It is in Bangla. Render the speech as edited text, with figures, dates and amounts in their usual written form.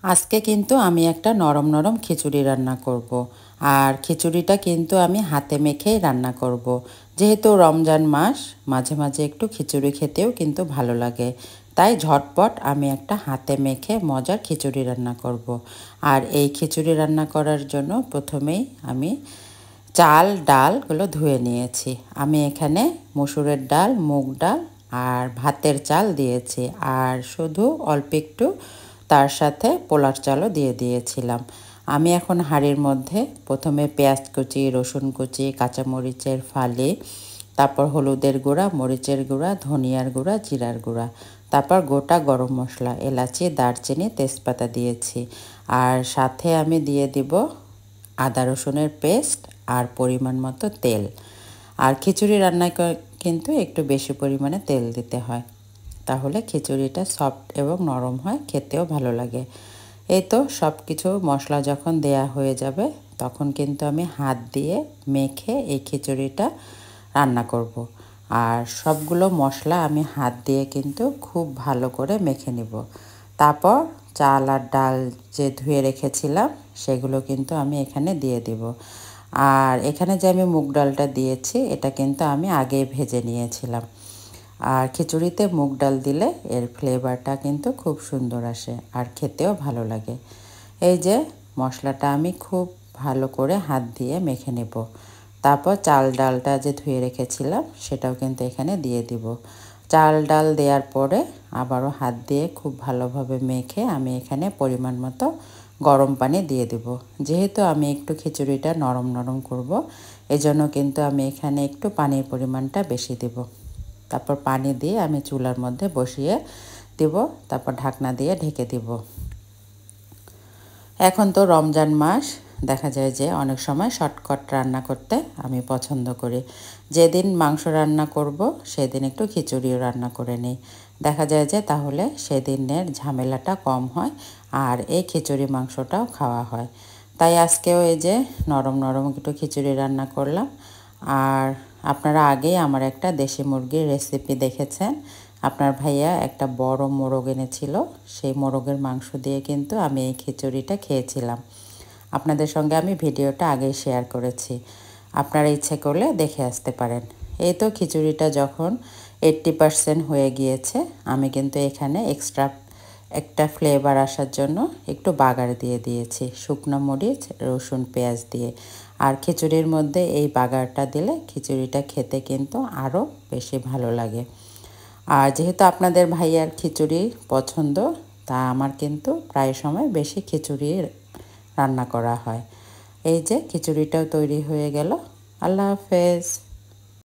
আজকে কিন্তু আমি একটা নরম নরম খিচুড়ি রান্না করব। আর খিচুড়িটা কিন্তু আমি হাতে মেখেই রান্না করব। যেহেতু রমজান মাস, মাঝে মাঝে একটু খিচুড়ি খেতেও কিন্তু ভালো লাগে। তাই ঝটপট আমি একটা হাতে মেখে মজার খিচুড়ি রান্না করব। আর এই খিচুড়ি রান্না করার জন্য প্রথমেই আমি চাল ডালগুলো ধুয়ে নিয়েছি। আমি এখানে মসুরের ডাল, মুগ ডাল আর ভাতের চাল দিয়েছি। আর শুধু অল্প একটু তার সাথে পোলার চালও দিয়ে দিয়েছিলাম। আমি এখন হাঁড়ির মধ্যে প্রথমে পেঁয়াজ কুচি, রসুন কুচি, কাঁচামরিচের ফালি, তারপর হলুদের গুঁড়া, মরিচের গুঁড়া, ধনিয়ার গুঁড়া, জিরার গুঁড়া, তারপর গোটা গরম মশলা, এলাচি, দারচিনি, তেজপাতা দিয়েছি। আর সাথে আমি দিয়ে দিব আদা রসুনের পেস্ট আর পরিমাণ মতো তেল। আর খিচুড়ি রান্নায় কিন্তু একটু বেশি পরিমাণে তেল দিতে হয়, তাহলে খিচুড়িটা সফট এবং নরম হয়, খেতেও ভালো লাগে। এই তো সব কিছু মশলা যখন দেয়া হয়ে যাবে, তখন কিন্তু আমি হাত দিয়ে মেখে এই খিচুড়িটা রান্না করব। আর সবগুলো মশলা আমি হাত দিয়ে কিন্তু খুব ভালো করে মেখে নিব। তারপর চাল আর ডাল যে ধুয়ে রেখেছিলাম সেগুলো কিন্তু আমি এখানে দিয়ে দিব। আর এখানে যে আমি মুগ ডালটা দিয়েছি, এটা কিন্তু আমি আগেই ভেজে নিয়েছিলাম। আর খিচুড়িতে মুগ ডাল দিলে এর ফ্লেভারটা কিন্তু খুব সুন্দর আসে আর খেতেও ভালো লাগে। এই যে মশলাটা আমি খুব ভালো করে হাত দিয়ে মেখে নেব। তারপর চাল ডালটা যে ধুয়ে রেখেছিলাম সেটাও কিন্তু এখানে দিয়ে দিব। চাল ডাল দেওয়ার পরে আবারও হাত দিয়ে খুব ভালোভাবে মেখে আমি এখানে পরিমাণ মতো গরম পানি দিয়ে দেব। যেহেতু আমি একটু খিচুড়িটা নরম নরম করব, এজন্য কিন্তু আমি এখানে একটু পানির পরিমাণটা বেশি দেব। তারপর পানি দিয়ে আমি চুলার মধ্যে বসিয়ে দেব, তারপর ঢাকনা দিয়ে ঢেকে দেব। এখন তো রমজান মাস, দেখা যায় যে অনেক সময় শর্টকাট রান্না করতে আমি পছন্দ করি। যেদিন মাংস রান্না করব সেদিন একটু খিচুড়িও রান্না করে নিই। দেখা যায় যে তাহলে সেদিনের ঝামেলাটা কম হয় আর এই খিচুড়ি মাংসটাও খাওয়া হয়। তাই আজকেও এই যে নরম নরম একটু খিচুড়ি রান্না করলাম। আর আপনারা আগেই আমার একটা দেশি মুরগির রেসিপি দেখেছেন। আপনার ভাইয়া একটা বড় মোরগ এনেছিল, সেই মোরগের মাংস দিয়ে কিন্তু আমি এই খিচুড়িটা খেয়েছিলাম। আপনাদের সঙ্গে আমি ভিডিওটা আগেই শেয়ার করেছি, আপনারা ইচ্ছে করলে দেখে আসতে পারেন। এই তো খিচুড়িটা যখন 80% হয়ে গিয়েছে, আমি কিন্তু এখানে এক্সট্রা একটা ফ্লেভার আসার জন্য একটু বাগার দিয়ে দিয়েছি, শুকনো মরিচ, রসুন, পেঁয়াজ দিয়ে। আর খিচুড়ির মধ্যে এই বাগারটা দিলে খিচুড়িটা খেতে কিন্তু আরও বেশি ভালো লাগে। আর যেহেতু আপনাদের ভাইয়ার খিচুড়ি পছন্দ, তা আমার কিন্তু প্রায় সময় বেশি খিচুড়ি রান্না করা হয়। এই যে খিচুড়িটাও তৈরি হয়ে গেল। আল্লাহ হাফেজ।